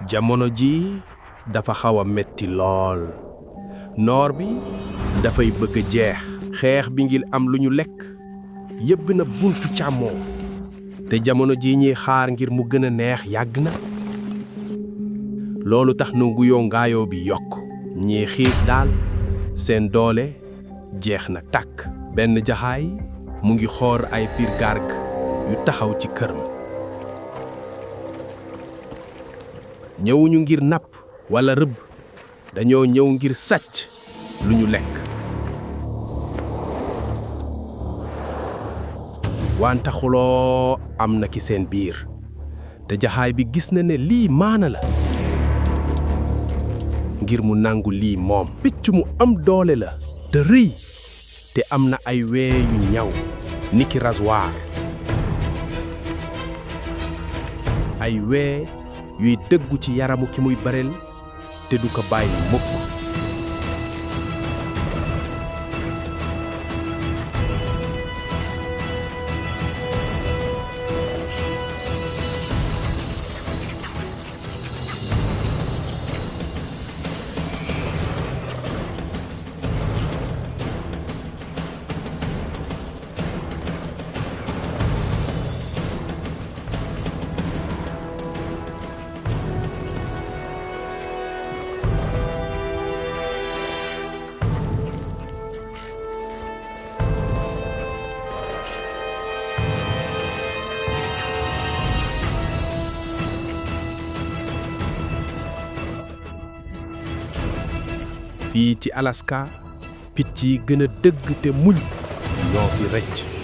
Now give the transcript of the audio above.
jamono ji dafa xaw a metti lool noor bi dafay bëgg a jeex xeex bi ngir am lu ñu lekk yëbb na buntu càmmoo te jamono ji ñuy xaar ngir mu gën a neex yàgg na loolu tax na nguyoo ngaayoo bi yokk ñii xiif daal seen doole jeex na tàkk benn jaxaay mu ngi xoor ay piir garg yu taxaw ci këram ñëwuñu ngir napp walla rëbb dañoo ñëw ngir sàcc lu ñu lekk wante xuloo am na ki seen biir te jaxaay bi gis na ne lii maana la ngir mu nangu lii moom picc mu am doole la te rëy te am na ay wee yu ñaw niki rasoir ay wee yuy dëggu ci yaramu ki muy bareel te du ko bàyyi mukk fii ci Alaska picc yi gën a dëgg te muñ ñoo fi rëcc